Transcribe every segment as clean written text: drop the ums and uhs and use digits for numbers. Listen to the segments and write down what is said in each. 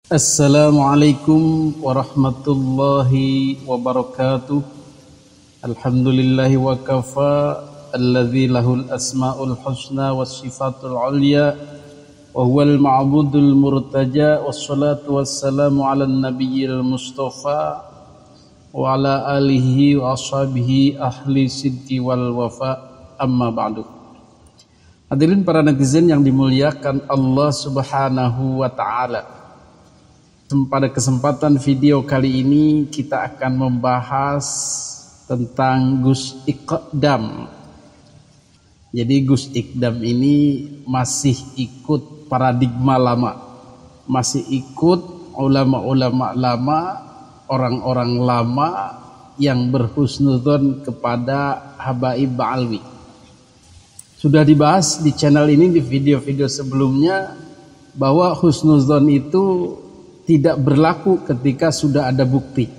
Assalamualaikum warahmatullahi wabarakatuh. Alhamdulillahi wa kafa alladzi lahul asmaul husna was sifatul ulya wa huwal ma'budul murtaja wassalatu wassalamu ala nabiyyil mustafa wa ala alihi wa ashabihi ahli sidqi wal wafa, amma ba'du. Hadirin para netizen yang dimuliakan Allah Subhanahu wa ta'ala, pada kesempatan video kali ini kita akan membahas tentang Gus Iqdam. Jadi Gus Iqdam ini masih ikut paradigma lama, masih ikut ulama-ulama lama, orang-orang lama yang berhusnudzon kepada Habaib Ba'alwi. Sudah dibahas di channel ini di video-video sebelumnya bahwa husnudzon itu tidak berlaku ketika sudah ada bukti.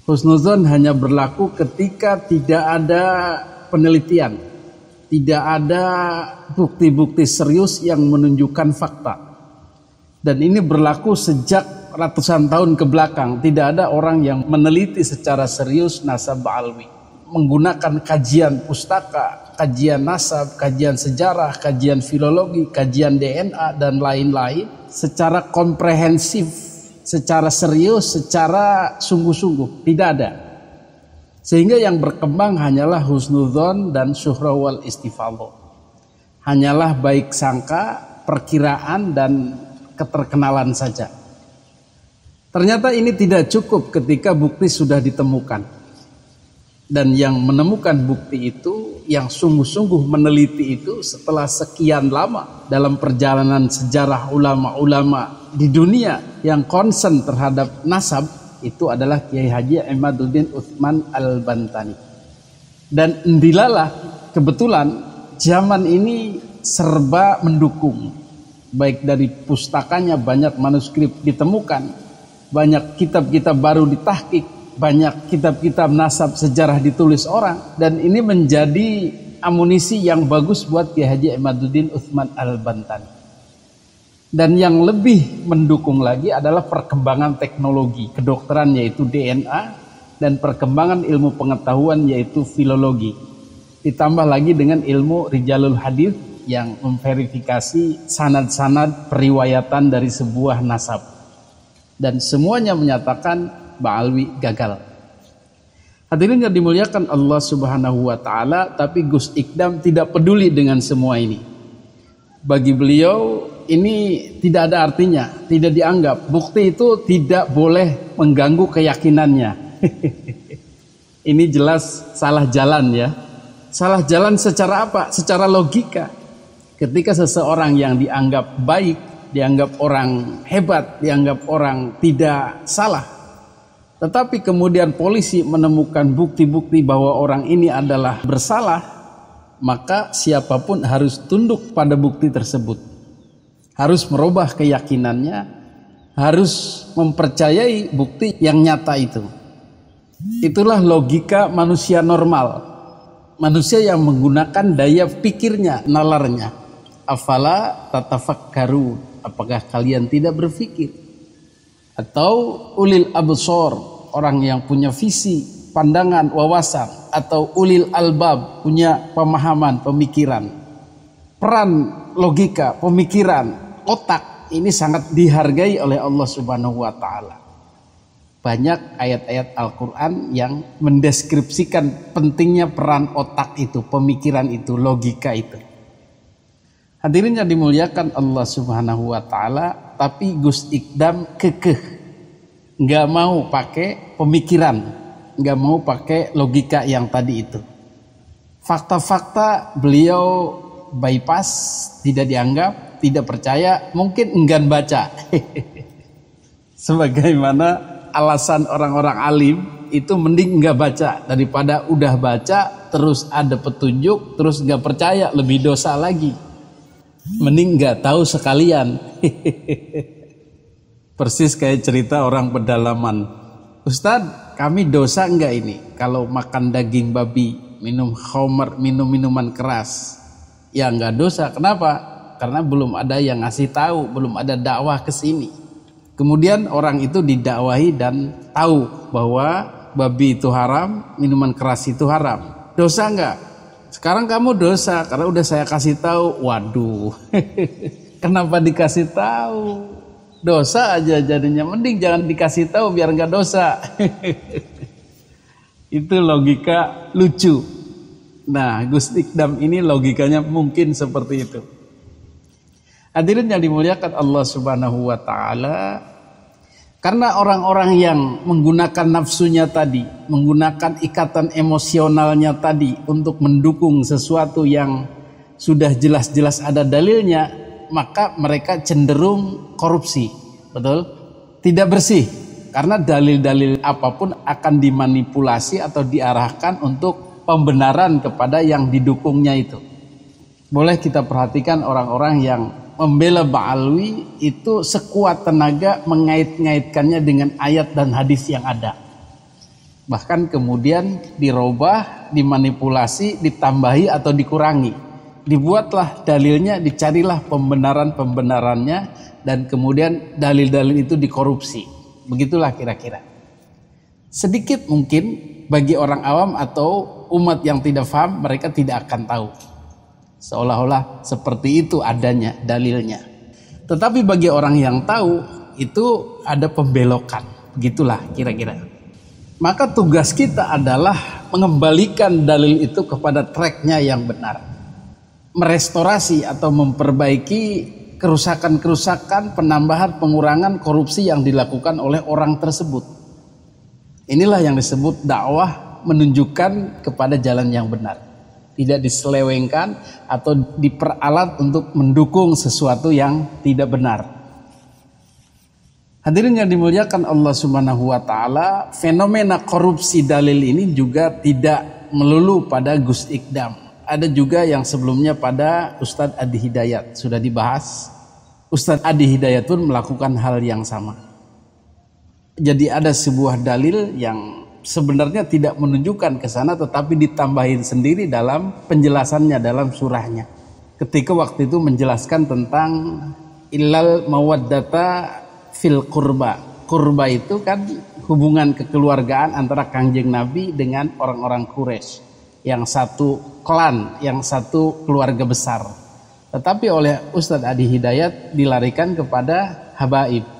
Husnuzon hanya berlaku ketika tidak ada penelitian, tidak ada bukti-bukti serius yang menunjukkan fakta. Dan ini berlaku sejak ratusan tahun ke belakang. Tidak ada orang yang meneliti secara serius nasab Ba'alwi, menggunakan kajian pustaka, kajian nasab, kajian sejarah, kajian filologi, kajian DNA dan lain-lain secara komprehensif, secara serius, secara sungguh-sungguh. Tidak ada. Sehingga yang berkembang hanyalah husnudzon dan syuhrah wal istifadhah. Hanyalah baik sangka, perkiraan dan keterkenalan saja. Ternyata ini tidak cukup ketika bukti sudah ditemukan. Dan yang menemukan bukti itu, yang sungguh-sungguh meneliti itu setelah sekian lama dalam perjalanan sejarah ulama-ulama di dunia yang concern terhadap nasab, itu adalah Kiai Haji Imaduddin Utsman Al-Bantani. Dan ndilalah kebetulan zaman ini serba mendukung. Baik dari pustakanya banyak manuskrip ditemukan, banyak kitab-kitab baru ditahqiq, banyak kitab-kitab nasab sejarah ditulis orang, dan ini menjadi amunisi yang bagus buat Kiai Haji Imaduddin Utsman Al-Bantani. Dan yang lebih mendukung lagi adalah perkembangan teknologi kedokteran, yaitu DNA, dan perkembangan ilmu pengetahuan, yaitu filologi. Ditambah lagi dengan ilmu rijalul hadits yang memverifikasi sanad-sanad periwayatan dari sebuah nasab. Dan semuanya menyatakan Ba'alwi gagal. Hadirin yang dimuliakan Allah Subhanahu wa ta'ala, tapi Gus Iqdam tidak peduli dengan semua ini. Bagi beliau ini tidak ada artinya, tidak dianggap. Bukti itu tidak boleh mengganggu keyakinannya. Ini jelas salah jalan ya. Salah jalan secara apa? Secara logika. Ketika seseorang yang dianggap baik, dianggap orang hebat, dianggap orang tidak salah, tetapi kemudian polisi menemukan bukti-bukti bahwa orang ini adalah bersalah, maka siapapun harus tunduk pada bukti tersebut. Harus merubah keyakinannya, harus mempercayai bukti yang nyata itu. Itulah logika manusia normal. Manusia yang menggunakan daya pikirnya, nalarnya. Afala tatafakkarun, apakah kalian tidak berpikir? Atau ulil absor, orang yang punya visi, pandangan, wawasan. Atau ulil albab, punya pemahaman, pemikiran. Peran logika, pemikiran, otak ini sangat dihargai oleh Allah Subhanahu wa ta'ala. Banyak ayat-ayat Al-Quran yang mendeskripsikan pentingnya peran otak itu, pemikiran itu, logika itu. Hadirin yang dimuliakan Allah Subhanahu wa ta'ala, tapi Gus Iqdam kekeh, nggak mau pakai pemikiran, nggak mau pakai logika yang tadi itu. Fakta-fakta beliau bypass, tidak dianggap, tidak percaya, mungkin enggan baca. Sebagaimana alasan orang-orang alim itu, mending nggak baca daripada udah baca terus ada petunjuk terus nggak percaya, lebih dosa lagi. Mending nggak tahu sekalian. Persis kayak cerita orang pedalaman. Ustadz, kami dosa enggak ini kalau makan daging babi, minum khamr, minum minuman keras? Ya enggak dosa. Kenapa? Karena belum ada yang ngasih tahu, belum ada dakwah ke sini. Kemudian orang itu didakwahi dan tahu bahwa babi itu haram, minuman keras itu haram. Dosa enggak? Sekarang kamu dosa karena udah saya kasih tahu. Waduh, kenapa dikasih tahu? Dosa aja jadinya, mending jangan dikasih tahu biar enggak dosa. Itu logika lucu. Nah, Gus Ikdam ini logikanya mungkin seperti itu. Hadirin yang dimuliakan Allah Subhanahu wa taala, karena orang-orang yang menggunakan nafsunya tadi, menggunakan ikatan emosionalnya tadi untuk mendukung sesuatu yang sudah jelas-jelas ada dalilnya, maka mereka cenderung korupsi. Betul? Tidak bersih. Karena dalil-dalil apapun akan dimanipulasi atau diarahkan untuk pembenaran kepada yang didukungnya itu. Boleh kita perhatikan orang-orang yang membela Ba'alwi itu sekuat tenaga mengait-ngaitkannya dengan ayat dan hadis yang ada. Bahkan kemudian dirubah, dimanipulasi, ditambahi atau dikurangi. Dibuatlah dalilnya, dicarilah pembenaran-pembenarannya, dan kemudian dalil-dalil itu dikorupsi. Begitulah kira-kira. Sedikit mungkin bagi orang awam atau umat yang tidak paham, mereka tidak akan tahu. Seolah-olah seperti itu adanya dalilnya. Tetapi bagi orang yang tahu, itu ada pembelokan. Begitulah kira-kira. Maka tugas kita adalah mengembalikan dalil itu kepada tracknya yang benar. Merestorasi atau memperbaiki kerusakan-kerusakan, penambahan, pengurangan korupsi yang dilakukan oleh orang tersebut. Inilah yang disebut dakwah menunjukkan kepada jalan yang benar. Tidak diselewengkan atau diperalat untuk mendukung sesuatu yang tidak benar. Hadirin yang dimuliakan Allah Subhanahu wa taala, fenomena korupsi dalil ini juga tidak melulu pada Gus Ikdam. Ada juga yang sebelumnya pada Ustadz Adi Hidayat, sudah dibahas. Ustadz Adi Hidayat pun melakukan hal yang sama. Jadi ada sebuah dalil yang sebenarnya tidak menunjukkan ke sana, tetapi ditambahin sendiri dalam penjelasannya dalam surahnya. Ketika waktu itu menjelaskan tentang illal mawaddata fil qurba. Qurba itu kan hubungan kekeluargaan antara Kangjeng Nabi dengan orang-orang Quraisy, yang satu klan, yang satu keluarga besar. Tetapi oleh Ustadz Adi Hidayat dilarikan kepada habaib.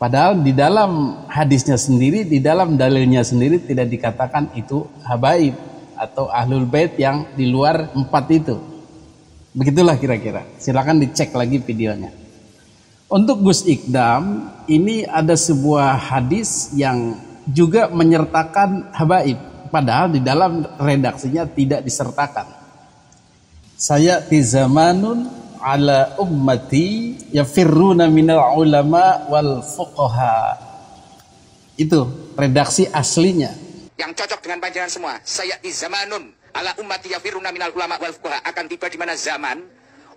Padahal di dalam hadisnya sendiri, di dalam dalilnya sendiri tidak dikatakan itu habaib atau ahlul bait yang di luar 4 itu. Begitulah kira-kira. Silakan dicek lagi videonya. Untuk Gus Ikdam, ini ada sebuah hadis yang juga menyertakan habaib. Padahal di dalam redaksinya tidak disertakan. Saya di zamanun ala ummati yafirruna minal ulama wal fuqaha. Itu redaksi aslinya. Yang cocok dengan panjangan semua. Saya di zamanun ala ummati yafirruna minal ulama wal fuqaha. Akan tiba di mana zaman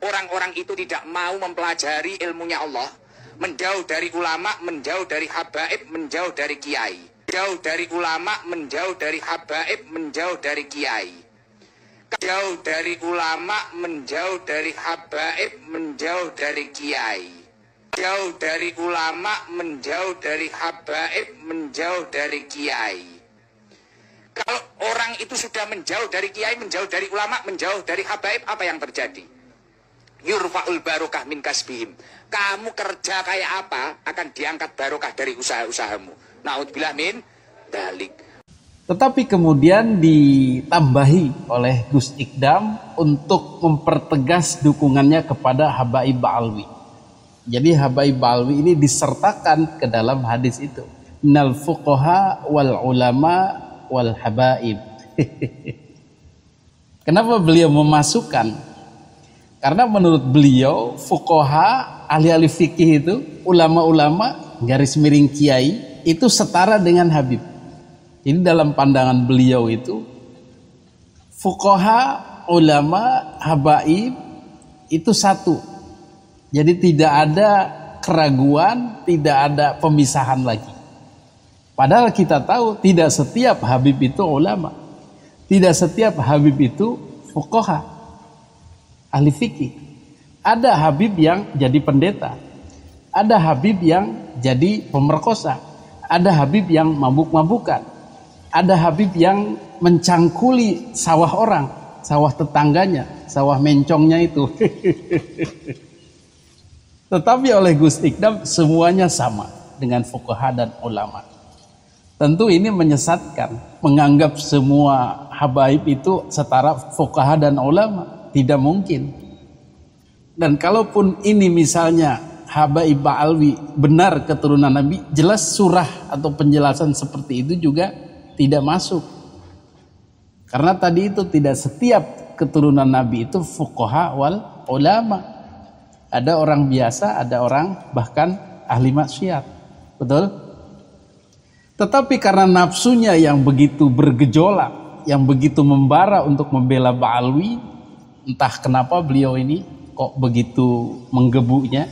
orang-orang itu tidak mau mempelajari ilmunya Allah, menjauh dari ulama, menjauh dari habaib, menjauh dari kiai. Jauh dari ulama, menjauh dari habaib, menjauh dari kiai. Jauh dari ulama, menjauh dari habaib, menjauh dari kiai. Jauh dari ulama, menjauh dari habaib, menjauh dari kiai. Kalau orang itu sudah menjauh dari kiai, menjauh dari ulama, menjauh dari habaib, apa yang terjadi? Yurfa'ul barokah min kasbihim. Kamu kerja kayak apa, akan diangkat barokah dari usaha-usahamu. Na'udzubillah min dalik. Tetapi kemudian ditambahi oleh Gus Ikdam untuk mempertegas dukungannya kepada habaib Ba'alwi. Jadi habaib Ba'alwi ini disertakan ke dalam hadis itu. Minal fuqaha wal ulama wal habaib. Kenapa beliau memasukkan? Karena menurut beliau fuqaha, ahli-ahli fikih itu, ulama-ulama, garis miring kiai, itu setara dengan habib. Jadi dalam pandangan beliau itu fuqaha, ulama, habaib itu satu. Jadi tidak ada keraguan, tidak ada pemisahan lagi. Padahal kita tahu tidak setiap habib itu ulama. Tidak setiap habib itu fuqaha, ahli fikih. Ada habib yang jadi pendeta. Ada Habib yang jadi pemerkosa, ada Habib yang mabuk-mabukan, ada Habib yang mencangkuli sawah orang, sawah tetangganya, sawah mencongnya itu. Tetapi oleh Gus Ikdam semuanya sama dengan fuqaha dan ulama. Tentu ini menyesatkan, menganggap semua habaib itu setara fuqaha dan ulama. Tidak mungkin. Dan kalaupun ini misalnya habaib Ba'alwi benar keturunan Nabi, jelas surah atau penjelasan seperti itu juga tidak masuk. Karena tadi itu tidak setiap keturunan Nabi itu fuqaha wal ulama. Ada orang biasa, ada orang bahkan ahli maksiat. Betul? Tetapi karena nafsunya yang begitu bergejolak, yang begitu membara untuk membela Ba'alwi, entah kenapa beliau ini kok begitu menggebunya,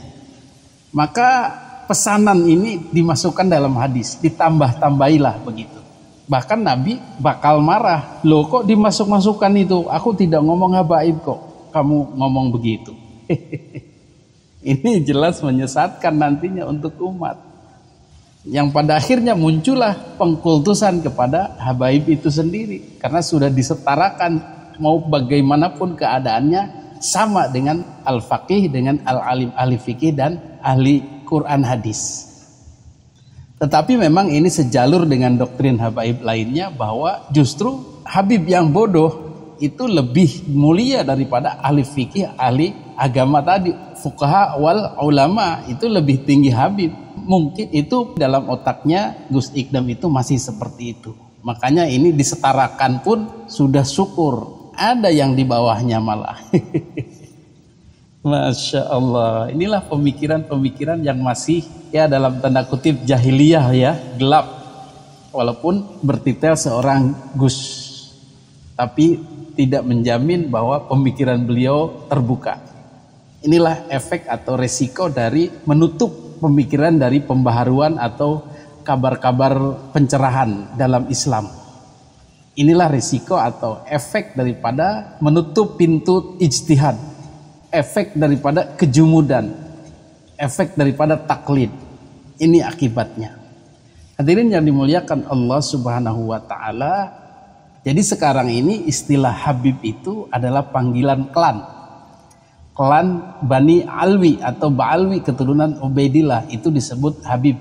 maka pesanan ini dimasukkan dalam hadis, ditambah-tambahilah begitu. Bahkan Nabi bakal marah, loh kok dimasuk-masukkan itu, aku tidak ngomong habaib kok, kamu ngomong begitu. Ini jelas menyesatkan nantinya untuk umat. Yang pada akhirnya muncullah pengkultusan kepada habaib itu sendiri. Karena sudah disetarakan mau bagaimanapun keadaannya sama dengan al-faqih, dengan al-alim ahli fikih dan ahli Quran hadis. Tetapi memang ini sejalur dengan doktrin habaib lainnya bahwa justru habib yang bodoh itu lebih mulia daripada ahli fikih, ahli agama tadi. Fuqaha wal ulama itu lebih tinggi habib. Mungkin itu dalam otaknya Gus Ikdam itu masih seperti itu. Makanya ini disetarakan pun sudah syukur. Ada yang di bawahnya malah. Masya Allah. Inilah pemikiran-pemikiran yang masih ya dalam tanda kutip jahiliyah ya, gelap. Walaupun bertitel seorang Gus, tapi tidak menjamin bahwa pemikiran beliau terbuka. Inilah efek atau resiko dari menutup pemikiran dari pembaharuan atau kabar-kabar pencerahan dalam Islam. Inilah risiko atau efek daripada menutup pintu ijtihad, efek daripada kejumudan, efek daripada taklid. Ini akibatnya. Hadirin yang dimuliakan Allah Subhanahu wa taala. Jadi sekarang ini istilah Habib itu adalah panggilan klan. Klan Bani Alwi atau Ba'alwi keturunan Ubaidillah itu disebut Habib.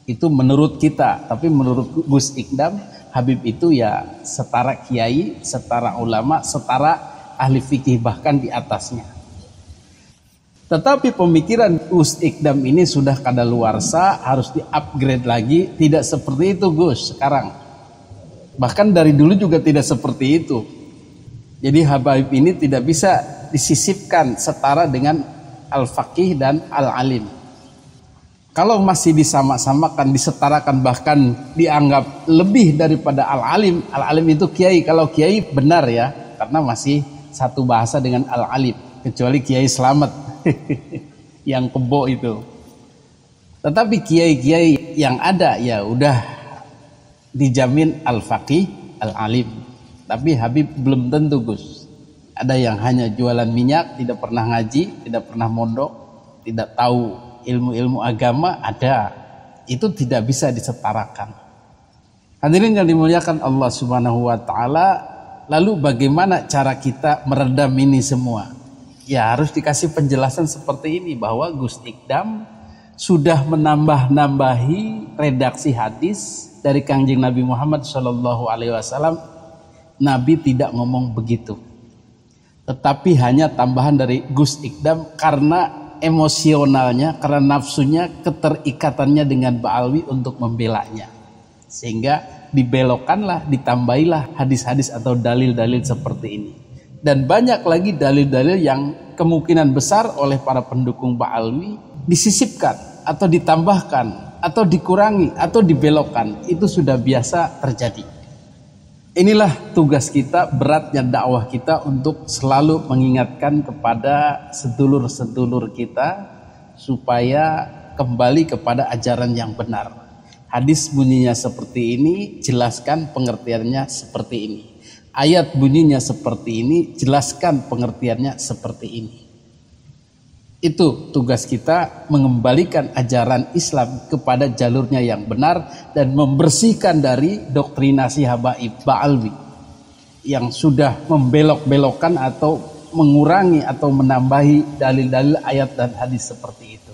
Itu menurut kita, tapi menurut Gus Ikdam, Habib itu ya setara kiai, setara ulama, setara ahli fikih, bahkan di atasnya. Tetapi pemikiran Gus Ikdam ini sudah kadaluarsa, harus di-upgrade lagi. Tidak seperti itu Gus sekarang. Bahkan dari dulu juga tidak seperti itu. Jadi habaib ini tidak bisa disisipkan setara dengan al-faqih dan al-alim. Kalau masih disama-samakan, disetarakan, bahkan dianggap lebih daripada al-alim. Al-alim itu kiai. Kalau kiai benar ya, karena masih satu bahasa dengan al-alim. Kecuali kiai selamat yang kebo itu. Tetapi kiai-kiai yang ada ya udah dijamin al-faqih, al-alim. Tapi Habib belum tentu Gus. Ada yang hanya jualan minyak, tidak pernah ngaji, tidak pernah mondok, tidak tahu ilmu-ilmu agama, ada. Itu tidak bisa disetarakan. Hadirin yang dimuliakan Allah Subhanahu wa taala, lalu bagaimana cara kita meredam ini semua? Ya harus dikasih penjelasan seperti ini bahwa Gus Ikdam sudah menambah-nambahi redaksi hadis dari Kangjeng Nabi Muhammad SAW. Nabi tidak ngomong begitu. Tetapi hanya tambahan dari Gus Ikdam karena emosionalnya, karena nafsunya, keterikatannya dengan Ba'alwi untuk membelanya. Sehingga dibelokkanlah, ditambahilah hadis-hadis atau dalil-dalil seperti ini. Dan banyak lagi dalil-dalil yang kemungkinan besar oleh para pendukung Ba'alwi disisipkan atau ditambahkan atau dikurangi atau dibelokkan. Itu sudah biasa terjadi. Inilah tugas kita, beratnya dakwah kita untuk selalu mengingatkan kepada sedulur-sedulur kita supaya kembali kepada ajaran yang benar. Hadis bunyinya seperti ini, jelaskan pengertiannya seperti ini. Ayat bunyinya seperti ini, jelaskan pengertiannya seperti ini. Itu tugas kita, mengembalikan ajaran Islam kepada jalurnya yang benar dan membersihkan dari doktrinasi habaib ba'alwi yang sudah membelok-belokkan atau mengurangi atau menambahi dalil-dalil ayat dan hadis seperti itu.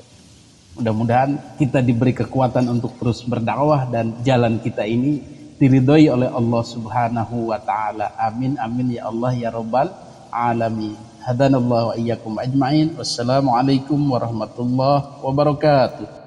Mudah-mudahan kita diberi kekuatan untuk terus berdakwah dan jalan kita ini diridhoi oleh Allah Subhanahu wa taala. Amin amin ya Allah ya rabbal alamin. Hadanallahu wa iyyakum ajmain. Wassalamualaikum warahmatullahi wabarakatuh.